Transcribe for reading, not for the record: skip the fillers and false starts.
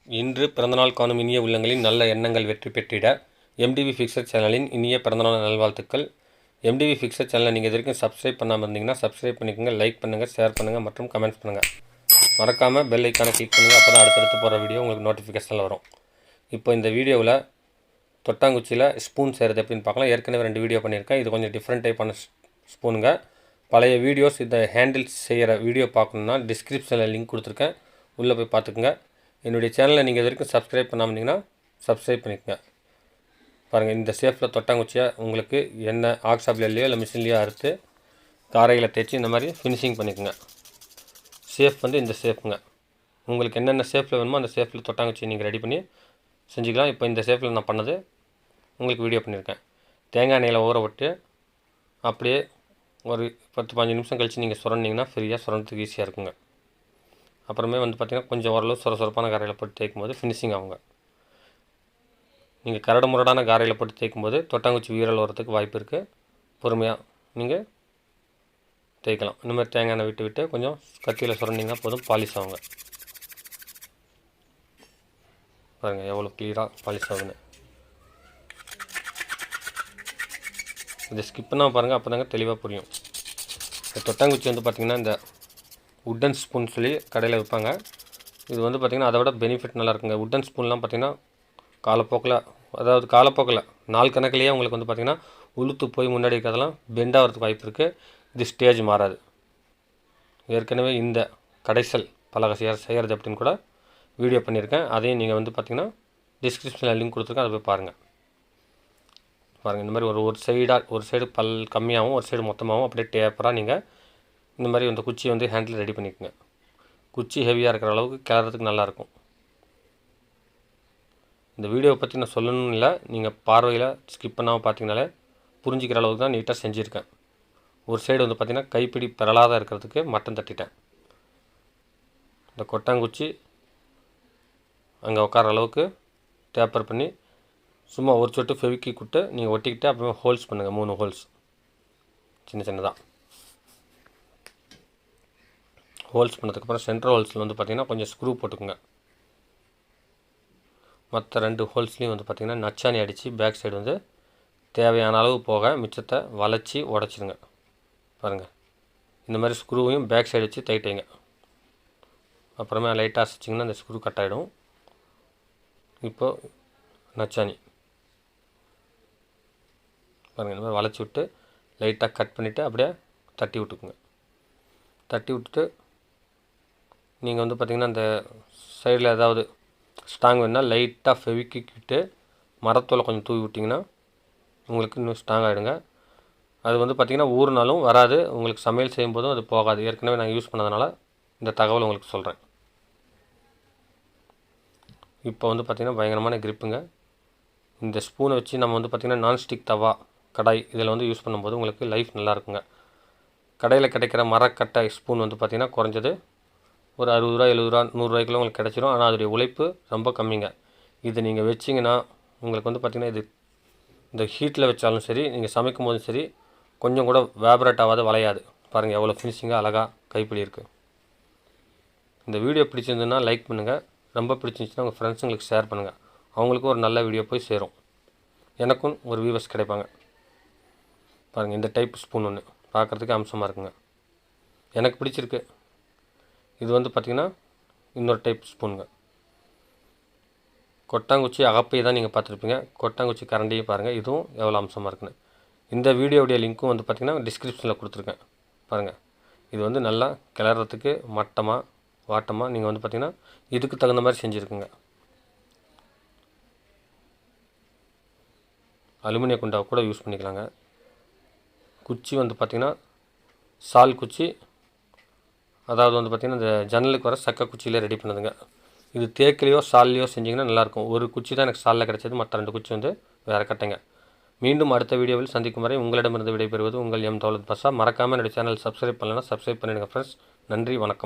இன்று பிறந்தநாள் காணும் இனிய உள்ளங்களின் நல்ல எண்ணங்கள் வெற்றி பெற்றிட MDBfixer சேனலின் இனிய பிறந்தநாள் நல்வாழ்த்துக்கள். MDBfixer சேனலை நீங்கள் இது வரைக்கும் சப்ஸ்கிரைப் பண்ணாமல் இருந்தீங்கன்னா சப்ஸ்கிரைப் பண்ணிக்கோங்க, லைக் பண்ணுங்கள், ஷேர் பண்ணுங்கள் மற்றும் கமெண்ட்ஸ் பண்ணுங்கள். மறக்காமல் பெல் ஐக்கானை கிளிக் பண்ணுங்கள். அப்போ தான் அடுத்தடுத்து போகிற வீடியோ உங்களுக்கு நோட்டிஃபிகேஷனில் வரும். இப்போ இந்த வீடியோவில் தொட்டாங்குச்சியில் ஸ்பூன் செய்கிறது எப்படின்னு பார்க்கலாம். ஏற்கனவே 2 வீடியோ பண்ணியிருக்கேன். இது கொஞ்சம் டிஃப்ரெண்ட் டைப்பான ஸ்பூனுங்க. பழைய வீடியோஸ் இந்த ஹேண்டில்ஸ் செய்கிற வீடியோ பார்க்கணுன்னா டிஸ்கிரிப்ஷனில் லிங்க் கொடுத்துருக்கேன், உள்ளே போய் பார்த்துக்குங்க. என்னுடைய சேனலை நீங்கள் இது வரைக்கும் சப்ஸ்கிரைப் பண்ணாமல் இருந்தீங்கன்னா சப்ஸ்கிரைப் பண்ணிக்கோங்க. பாருங்கள், இந்த ஷேப்பில் தொட்டாங்குச்சியாக உங்களுக்கு என்ன ஆக்ஸாப்லேயோ இல்லை மிஷின்லேயோ அறுத்து காரையில் தேய்ச்சி இந்த மாதிரி ஃபினிஷிங் பண்ணிக்கோங்க. ஷேப் வந்து இந்த ஷேப்புங்க. உங்களுக்கு என்னென்ன ஷேப்பில் வேணுமோ அந்த ஷேப்பில் தொட்டாங்குச்சி நீங்கள் ரெடி பண்ணி செஞ்சுக்கலாம். இப்போ இந்த ஷேப்பில் நான் பண்ணது உங்களுக்கு வீடியோ பண்ணியிருக்கேன். தேங்காய் எண்ணெயில் ஊற விட்டு அப்படியே ஒரு 10-15 நிமிஷம் கழித்து நீங்கள் சுரண்டிங்கன்னா ஃப்ரீயாக சுரண்டதுக்கு ஈஸியாக இருக்குங்க. அப்புறமே வந்து பார்த்திங்கன்னா கொஞ்சம் ஓரளவு சொரசொரப்பான காரையில் போட்டு தேய்க்கும் போது ஃபினிஷிங் ஆகுங்க. நீங்கள் கரடு முரடான காரையில் போட்டு தேய்க்கும் போது தொட்டாங்குச்சி வீரல் வரத்துக்கு வாய்ப்பு இருக்குது. பொறுமையாக நீங்கள் தேய்க்கலாம். இந்த மாதிரி தேங்காய் எண்ணெய் விட்டு கொஞ்சம் கத்தியில் சுரண்டிங்கன்னா போதும், பாலிஷ் ஆகுங்க. பாருங்கள் எவ்வளோ கிளியராக பாலிஷ் ஆகுதுன்னு. இதை ஸ்கிப் பண்ணால் பாருங்கள், அப்போ தாங்க தெளிவாக புரியும். இந்த தொட்டாங்குச்சி வந்து பார்த்திங்கன்னா இந்த உட்டன் ஸ்பூன் சொல்லி கடையில் விற்பாங்க. இது வந்து பார்த்திங்கன்னா அதை விட பெனிஃபிட் நல்லா இருக்குங்க. உட்டன் ஸ்பூன்லாம் பார்த்திங்கன்னா காலப்போக்கில் நாள் கணக்கிலேயே உங்களுக்கு வந்து பார்த்திங்கன்னா உளுத்து போய் முன்னாடி இருக்கிறதெல்லாம் பெண்ட் ஆகிறதுக்கு வாய்ப்பு இருக்குது. இது ஸ்டேஜ் மாறாது. ஏற்கனவே இந்த கடைசல் பலகை செய்கிறது அப்படின்னு கூட வீடியோ பண்ணியிருக்கேன். அதையும் நீங்கள் வந்து பார்த்திங்கன்னா டிஸ்கிரிப்ஷனில் லிங்க் கொடுத்துருக்கேன், அதை போய் பாருங்கள். இந்த மாதிரி ஒரு சைடு பல் கம்மியாகவும் ஒரு சைடு மொத்தமாகவும் அப்படியே டேப்பராக நீங்கள் இந்த மாதிரி இந்த குச்சி வந்து ஹேண்டில் ரெடி பண்ணிக்கோங்க. குச்சி ஹெவியாக இருக்கிற அளவுக்கு கிளறதுக்கு நல்லாயிருக்கும். இந்த வீடியோவை பற்றி நான் சொல்லணும்னு இல்லை, நீங்கள் பார்வையில் ஸ்கிப் பண்ணாமல் பார்த்தீங்கனாலே புரிஞ்சிக்கிற அளவுக்கு தான் நீட்டாக செஞ்சுருக்கேன். ஒரு சைடு வந்து பார்த்திங்கன்னா கைப்பிடி பெறலாத இருக்கிறதுக்கு மட்டம் தட்டிட்டேன். இந்த கொட்டாங்குச்சி அங்கே உட்கார அளவுக்கு டேப்பர் பண்ணி சும்மா ஒரு சொட்டு ஃபெவிக்விக் விட்டு நீங்கள் ஒட்டிக்கிட்டு அப்புறமா ஹோல்ஸ் பண்ணுங்கள். 3 ஹோல்ஸ் சின்னதாக ஹோல்ஸ் பண்ணதுக்கப்புறம் சென்ட்ரல் ஹோல்ஸில் வந்து பார்த்திங்கன்னா கொஞ்சம் ஸ்க்ரூ போட்டுக்குங்க. மற்ற 2 ஹோல்ஸ்லேயும் வந்து பார்த்திங்கன்னா நச்சாணி அடித்து பேக் சைடு வந்து தேவையான அளவு போக மிச்சத்தை வளைச்சி உடச்சிடுங்க. பாருங்கள், இந்த மாதிரி ஸ்க்ரூவையும் பேக் சைடு வச்சு டைட் அப்புறமா லைட்டாக அசைச்சிங்கன்னா அந்த ஸ்க்ரூ கட் ஆகிடும். இப்போது நச்சாணி பாருங்கள், இந்த மாதிரி வளைச்சி விட்டு லைட்டாக கட் பண்ணிவிட்டு அப்படியே தட்டி விட்டுக்குங்க. தட்டி விட்டுட்டு நீங்கள் வந்து பார்த்திங்கன்னா அந்த சைடில் ஏதாவது ஸ்ட்ராங் வேணுன்னா லைட்டாக ஃபெவிக்விக் விட்டு மரத்தோலை கொஞ்சம் தூவி விட்டிங்கன்னா உங்களுக்கு இன்னும் ஸ்ட்ராங் ஆகிடுங்க. அது வந்து பார்த்திங்கன்னா ஊறுனாலும் வராது, உங்களுக்கு சமையல் செய்யும்போதும் அது போகாது. ஏற்கனவே நான் யூஸ் பண்ணதுனால இந்த தகவல் உங்களுக்கு சொல்கிறேன். இப்போ வந்து பார்த்திங்கன்னா பயங்கரமான கிரிப்புங்க. இந்த ஸ்பூனை வச்சு நம்ம வந்து பார்த்திங்கன்னா நான்ஸ்டிக் தவா கடாய் இதில் வந்து யூஸ் பண்ணும்போது உங்களுக்கு லைஃப் நல்லாயிருக்குங்க. கடையில் கிடைக்கிற மரக்கட்டை ஸ்பூன் வந்து பார்த்திங்கன்னா குறைஞ்சது ஒரு 60 ரூபா 70 ரூபா 100 ரூபாய்க்குள்ள உங்களுக்கு கிடச்சிரும். ஆனால் அதோடைய உழைப்பு ரொம்ப கம்மிங்க. இது நீங்கள் வச்சிங்கன்னா உங்களுக்கு வந்து பார்த்திங்கன்னா இது இந்த ஹீட்டில் வச்சாலும் சரி, நீங்கள் சமைக்கும் போதும் சரி, கொஞ்சம் கூட வேப்ரேட் ஆகாது, வளையாது. பாருங்கள் எவ்வளோ ஃபினிஷிங்காக அழகாக கைப்பிடி இருக்குது. இந்த வீடியோ பிடிச்சிருந்ததுன்னா லைக் பண்ணுங்கள். ரொம்ப பிடிச்சிருந்துச்சுன்னா உங்கள் ஃப்ரெண்ட்ஸுங்களுக்கு ஷேர் பண்ணுங்கள். அவங்களுக்கும் ஒரு நல்ல வீடியோ போய் சேரும், எனக்கும் ஒரு வியூவர்ஸ் கிடைப்பாங்க. பாருங்கள், இந்த டைப் ஸ்பூன் ஒன்று பார்க்குறதுக்கு அம்சமாக இருக்குங்க, எனக்கு பிடிச்சிருக்கு. இது வந்து பார்த்திங்கன்னா இன்னொரு டைப் ஸ்பூனுங்க. கொட்டாங்குச்சி அகப்பையை தான் நீங்கள் பார்த்துருப்பீங்க. கொட்டாங்குச்சி கரண்டியும் பாருங்கள், இதுவும் எவ்வளோ அம்சமாக இருக்குன்னு. இந்த வீடியோடைய லிங்க்கும் வந்து பார்த்திங்கன்னா டிஸ்கிரிப்ஷனில் கொடுத்துருக்கேன். பாருங்கள், இது வந்து நல்லா கிளறதுக்கு வாட்டமாக நீங்கள் வந்து பார்த்திங்கன்னா இதுக்கு தகுந்த மாதிரி செஞ்சுருக்குங்க. அலுமினிய குண்டாவை கூட யூஸ் பண்ணிக்கலாங்க. குச்சி வந்து பார்த்திங்கன்னா சால் குச்சி, அதாவது வந்து பார்த்திங்கன்னா இந்த ஜன்னலுக்கு வர சக்க குச்சியில் ரெடி பண்ணுதுங்க. இது தேக்கிலையோ சால்லையோ செஞ்சிங்கன்னா நல்லாயிருக்கும். ஒரு குச்சி தான் எனக்கு சாலில் கிடச்சது, மற்ற 2 குச்சி வந்து வேறு கட்டைங்க. மீண்டும் அடுத்த வீடியோவில் சந்திக்கும் வரை உங்களிடமிருந்து விடைபெறுவது உங்கள் எம் தௌலத் பாஷா. மறக்காமல் என்னுடைய சேனல் சப்ஸ்கிரைப் பண்ணலைன்னா சப்ஸ்கிரைப் பண்ணிடுங்க ஃப்ரெண்ட்ஸ். நன்றி, வணக்கம்.